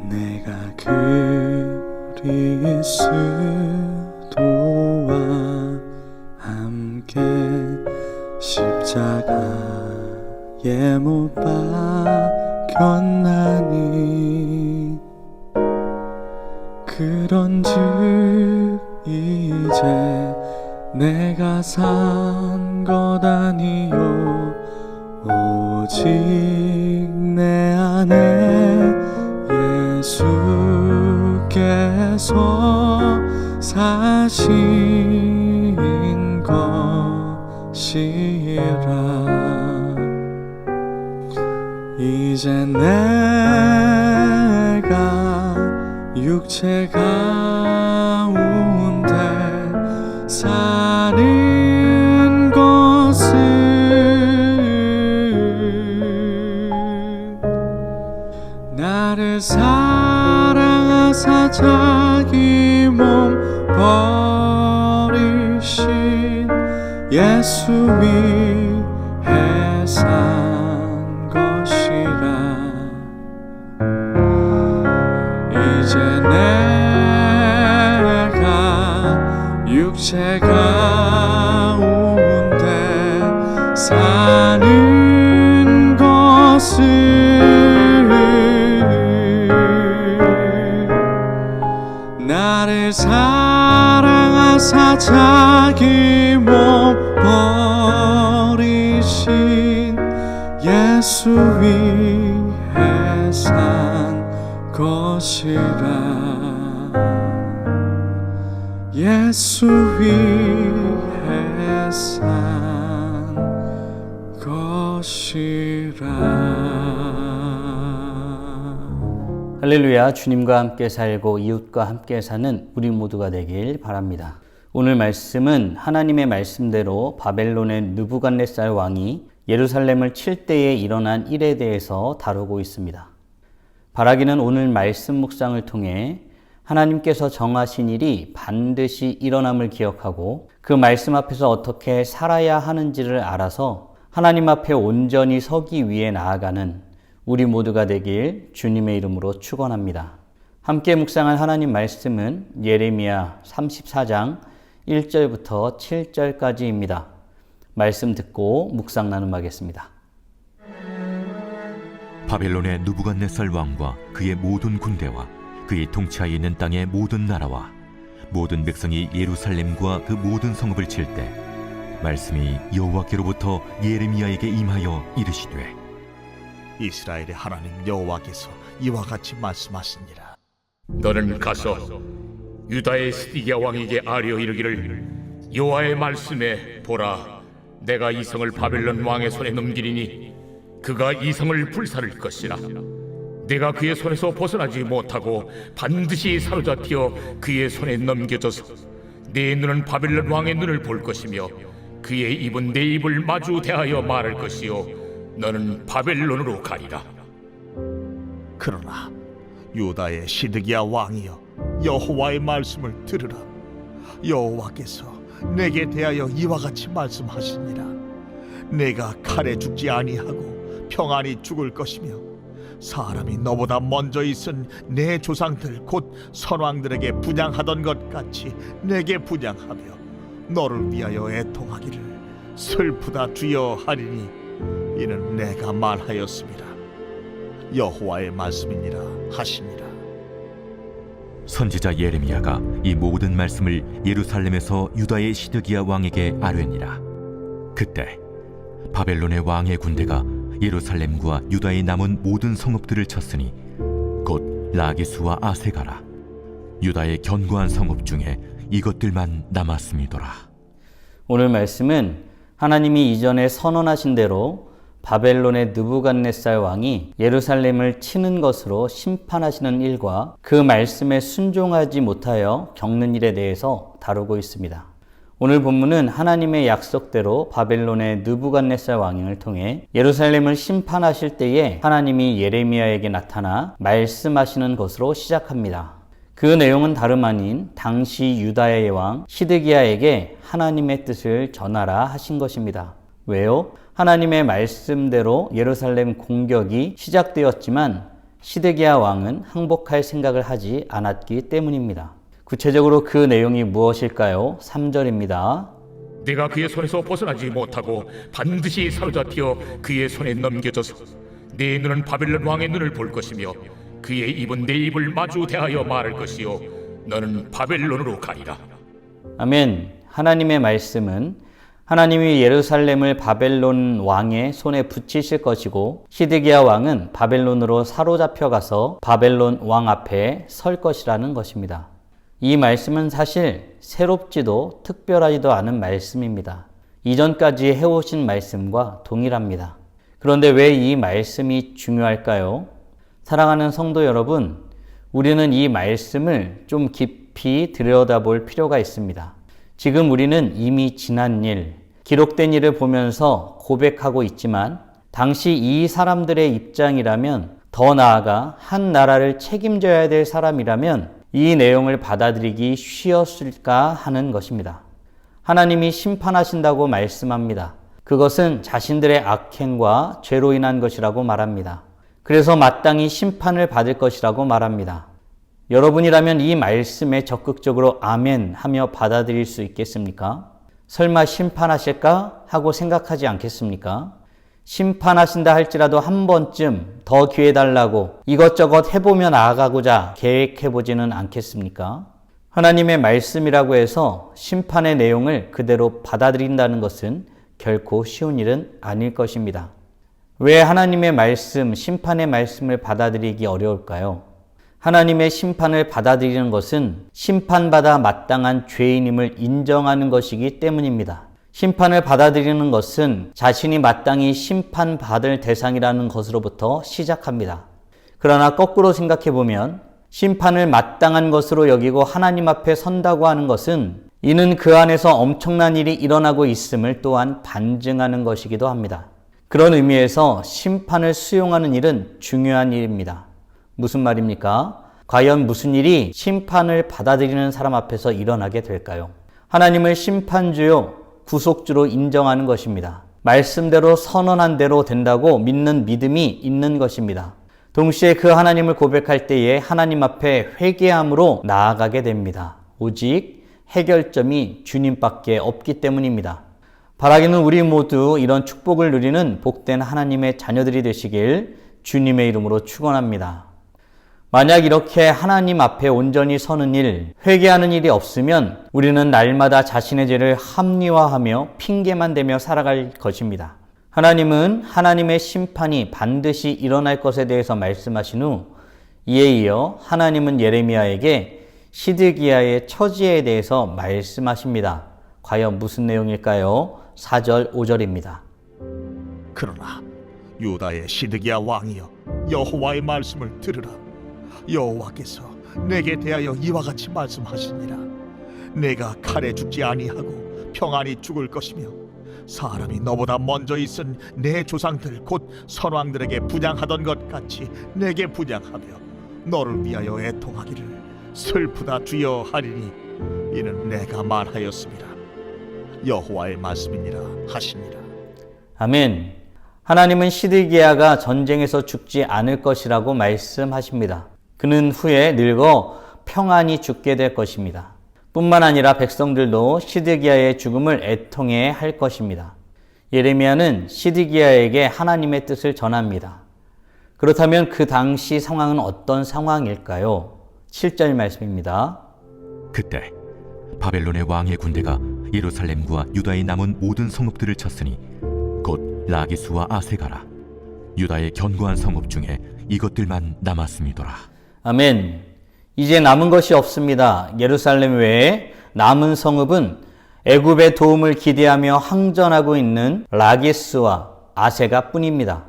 내가 그리스도와 함께 십자가에 못 박혔나니 그런즉 이제 내가 산 것 아니요 오직 내 안에 예수께서 사신 것이라. 이제 내가 육체 가운데 사는 것은 나를 사랑하사 자기 몸 버리신 예수 위해 산 것이라. 이제 내가 육체 가운데 사는 것은 나를 사랑하사 자기 몸 버리신 예수 위해 산 것이라. 예수 위해 산 것이라. 할렐루야. 주님과 함께 살고 이웃과 함께 사는 우리 모두가 되길 바랍니다. 오늘 말씀은 하나님의 말씀대로 바벨론의 느부갓네살 왕이 예루살렘을 칠 때에 일어난 일에 대해서 다루고 있습니다. 바라기는 오늘 말씀 묵상을 통해 하나님께서 정하신 일이 반드시 일어남을 기억하고 그 말씀 앞에서 어떻게 살아야 하는지를 알아서 하나님 앞에 온전히 서기 위해 나아가는 우리 모두가 되길 주님의 이름으로 축원합니다. 함께 묵상할 하나님 말씀은 예레미야 34장 1절부터 7절까지입니다. 말씀 듣고 묵상 나눔하겠습니다. 바벨론의 느부갓네살 왕과 그의 모든 군대와 그의 통치하에 있는 땅의 모든 나라와 모든 백성이 예루살렘과 그 모든 성읍을 칠 때 말씀이 여호와께로부터 예레미야에게 임하여 이르시되 이스라엘의 하나님 여호와께서 이와 같이 말씀하시니라. 너는 가서 유다의 시드기야 왕에게 아뢰어 이르기를 여호와의 말씀에 보라, 내가 이 성을 바벨론 왕의 손에 넘기리니 그가 이 성을 불살을 것이라. 내가 그의 손에서 벗어나지 못하고 반드시 사로잡혀 그의 손에 넘겨져서 내 눈은 바벨론 왕의 눈을 볼 것이며 그의 입은 내 입을 마주 대하여 말할 것이요 너는 바벨론으로 가리라. 그러나 유다의 시드기야 왕이여, 여호와의 말씀을 들으라. 여호와께서 내게 대하여 이와 같이 말씀하시니라. 내가 칼에 죽지 아니하고 평안히 죽을 것이며 사람이 너보다 먼저 있은 내 조상들 곧 선왕들에게 분향하던 것 같이 내게 분향하며 너를 위하여 애통하기를 슬프다 주여 하리니 이는 내가 말하였습니다. 여호와의 말씀이니라 하시니라. 선지자 예레미야가 이 모든 말씀을 예루살렘에서 유다의 시드기야 왕에게 아뢰니라. 그때 바벨론의 왕의 군대가 예루살렘과 유다의 남은 모든 성읍들을 쳤으니 곧 라기스와 아세가라. 유다의 견고한 성읍 중에 이것들만 남았음이더라. 오늘 말씀은 하나님이 이전에 선언하신 대로 바벨론의 느부갓네살 왕이 예루살렘을 치는 것으로 심판하시는 일과 그 말씀에 순종하지 못하여 겪는 일에 대해서 다루고 있습니다. 오늘 본문은 하나님의 약속대로 바벨론의 느부갓네살 왕을 통해 예루살렘을 심판하실 때에 하나님이 예레미야에게 나타나 말씀하시는 것으로 시작합니다. 그 내용은 다름 아닌 당시 유다의 왕 시드기야에게 하나님의 뜻을 전하라 하신 것입니다. 왜요? 하나님의 말씀대로 예루살렘 공격이 시작되었지만 시드기야 왕은 항복할 생각을 하지 않았기 때문입니다. 구체적으로 그 내용이 무엇일까요? 3절입니다. 내가 그의 손에서 벗어나지 못하고 반드시 사로잡혀 그의 손에 넘겨져서 내 눈은 바벨론 왕의 눈을 볼 것이며 그의 입은 내 입을 마주 대하여 말할 것이요 너는 바벨론으로 가리라. 아멘. 하나님의 말씀은 하나님이 예루살렘을 바벨론 왕의 손에 붙이실 것이고 시드기야 왕은 바벨론으로 사로잡혀 가서 바벨론 왕 앞에 설 것이라는 것입니다. 이 말씀은 사실 새롭지도 특별하지도 않은 말씀입니다. 이전까지 해오신 말씀과 동일합니다. 그런데 왜 이 말씀이 중요할까요? 사랑하는 성도 여러분, 우리는 이 말씀을 좀 깊이 들여다볼 필요가 있습니다. 지금 우리는 이미 지난 일, 기록된 일을 보면서 고백하고 있지만 당시 이 사람들의 입장이라면 더 나아가 한 나라를 책임져야 될 사람이라면 이 내용을 받아들이기 쉬웠을까 하는 것입니다. 하나님이 심판하신다고 말씀합니다. 그것은 자신들의 악행과 죄로 인한 것이라고 말합니다. 그래서 마땅히 심판을 받을 것이라고 말합니다. 여러분이라면 이 말씀에 적극적으로 아멘 하며 받아들일 수 있겠습니까? 설마 심판하실까 하고 생각하지 않겠습니까? 심판하신다 할지라도 한 번쯤 더 기회 달라고 이것저것 해보며 나아가고자 계획해보지는 않겠습니까? 하나님의 말씀이라고 해서 심판의 내용을 그대로 받아들인다는 것은 결코 쉬운 일은 아닐 것입니다. 왜 하나님의 말씀, 심판의 말씀을 받아들이기 어려울까요? 하나님의 심판을 받아들이는 것은 심판받아 마땅한 죄인임을 인정하는 것이기 때문입니다. 심판을 받아들이는 것은 자신이 마땅히 심판받을 대상이라는 것으로부터 시작합니다. 그러나 거꾸로 생각해보면 심판을 마땅한 것으로 여기고 하나님 앞에 선다고 하는 것은 이는 그 안에서 엄청난 일이 일어나고 있음을 또한 반증하는 것이기도 합니다. 그런 의미에서 심판을 수용하는 일은 중요한 일입니다. 무슨 말입니까? 과연 무슨 일이 심판을 받아들이는 사람 앞에서 일어나게 될까요? 하나님을 심판주요 구속주로 인정하는 것입니다. 말씀대로 선언한 대로 된다고 믿는 믿음이 있는 것입니다. 동시에 그 하나님을 고백할 때에 하나님 앞에 회개함으로 나아가게 됩니다. 오직 해결점이 주님밖에 없기 때문입니다. 바라기는 우리 모두 이런 축복을 누리는 복된 하나님의 자녀들이 되시길 주님의 이름으로 축원합니다. 만약 이렇게 하나님 앞에 온전히 서는 일, 회개하는 일이 없으면 우리는 날마다 자신의 죄를 합리화하며 핑계만 대며 살아갈 것입니다. 하나님은 하나님의 심판이 반드시 일어날 것에 대해서 말씀하신 후 이에 이어 하나님은 예레미야에게 시드기야의 처지에 대해서 말씀하십니다. 과연 무슨 내용일까요? 4절, 5절입니다. 그러나 유다의 시드기야 왕이여 여호와의 말씀을 들으라. 여호와께서 내게 대하여 이와 같이 말씀하시니라. 내가 칼에 죽지 아니하고 평안히 죽을 것이며 사람이 너보다 먼저 있은 내 조상들 곧 선왕들에게 분양하던 것 같이 내게 분양하며 너를 위하여 애통하기를 슬프다 주여 하리니 이는 내가 말하였습니다. 여호와의 말씀이니라 하시니라. 아멘. 하나님은 시드기야가 전쟁에서 죽지 않을 것이라고 말씀하십니다. 그는 후에 늙어 평안히 죽게 될 것입니다. 뿐만 아니라 백성들도 시드기야의 죽음을 애통해 할 것입니다. 예레미야는 시드기야에게 하나님의 뜻을 전합니다. 그렇다면 그 당시 상황은 어떤 상황일까요? 7절 말씀입니다. 그때 바벨론의 왕의 군대가 예루살렘과 유다의 남은 모든 성읍들을 쳤으니 곧 라기스와 아세가라. 유다의 견고한 성읍 중에 이것들만 남았음이더라. 아멘. 이제 남은 것이 없습니다. 예루살렘 외에 남은 성읍은 애굽의 도움을 기대하며 항전하고 있는 라기스와 아세가 뿐입니다.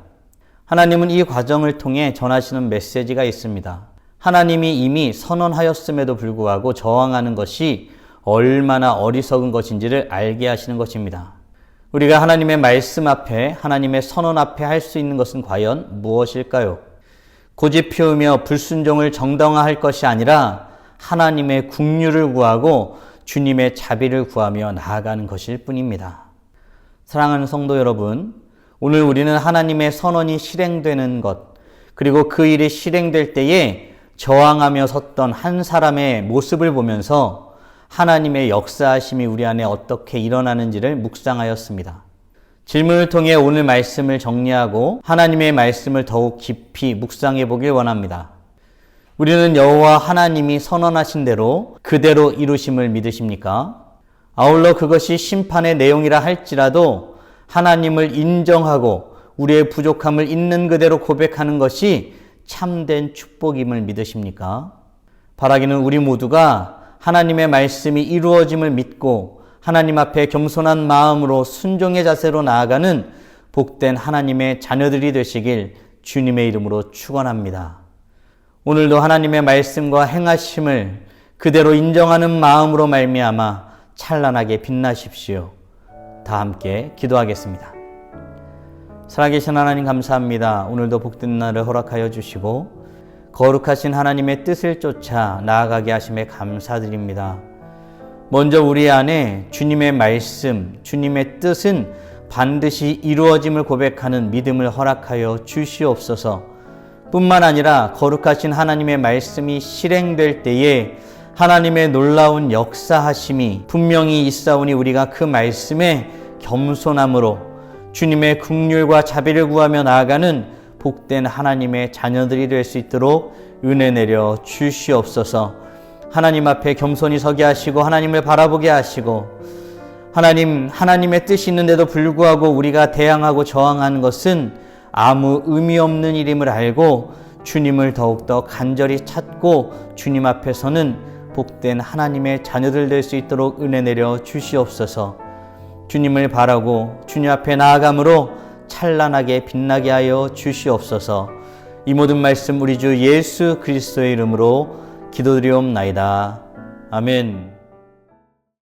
하나님은 이 과정을 통해 전하시는 메시지가 있습니다. 하나님이 이미 선언하였음에도 불구하고 저항하는 것이 얼마나 어리석은 것인지를 알게 하시는 것입니다. 우리가 하나님의 말씀 앞에, 하나님의 선언 앞에 할 수 있는 것은 과연 무엇일까요? 고집 피우며 불순종을 정당화할 것이 아니라 하나님의 긍휼을 구하고 주님의 자비를 구하며 나아가는 것일 뿐입니다. 사랑하는 성도 여러분, 오늘 우리는 하나님의 선언이 실행되는 것, 그리고 그 일이 실행될 때에 저항하며 섰던 한 사람의 모습을 보면서 하나님의 역사하심이 우리 안에 어떻게 일어나는지를 묵상하였습니다. 질문을 통해 오늘 말씀을 정리하고 하나님의 말씀을 더욱 깊이 묵상해 보길 원합니다. 우리는 여호와 하나님이 선언하신 대로 그대로 이루심을 믿으십니까? 아울러 그것이 심판의 내용이라 할지라도 하나님을 인정하고 우리의 부족함을 있는 그대로 고백하는 것이 참된 축복임을 믿으십니까? 바라기는 우리 모두가 하나님의 말씀이 이루어짐을 믿고 하나님 앞에 겸손한 마음으로 순종의 자세로 나아가는 복된 하나님의 자녀들이 되시길 주님의 이름으로 축원합니다. 오늘도 하나님의 말씀과 행하심을 그대로 인정하는 마음으로 말미암아 찬란하게 빛나십시오. 다 함께 기도하겠습니다. 살아계신 하나님 감사합니다. 오늘도 복된 날을 허락하여 주시고 거룩하신 하나님의 뜻을 쫓아 나아가게 하심에 감사드립니다. 먼저 우리 안에 주님의 말씀, 주님의 뜻은 반드시 이루어짐을 고백하는 믿음을 허락하여 주시옵소서. 뿐만 아니라 거룩하신 하나님의 말씀이 실행될 때에 하나님의 놀라운 역사하심이 분명히 있사오니 우리가 그 말씀에 겸손함으로 주님의 긍휼과 자비를 구하며 나아가는 복된 하나님의 자녀들이 될 수 있도록 은혜 내려 주시옵소서. 하나님 앞에 겸손히 서게 하시고 하나님을 바라보게 하시고 하나님의 뜻이 있는데도 불구하고 우리가 대항하고 저항하는 것은 아무 의미 없는 일임을 알고 주님을 더욱더 간절히 찾고 주님 앞에서는 복된 하나님의 자녀들 될 수 있도록 은혜 내려 주시옵소서. 주님을 바라고 주님 앞에 나아감으로 찬란하게 빛나게 하여 주시옵소서. 이 모든 말씀 우리 주 예수 그리스도의 이름으로 기도드리옵나이다. 아멘.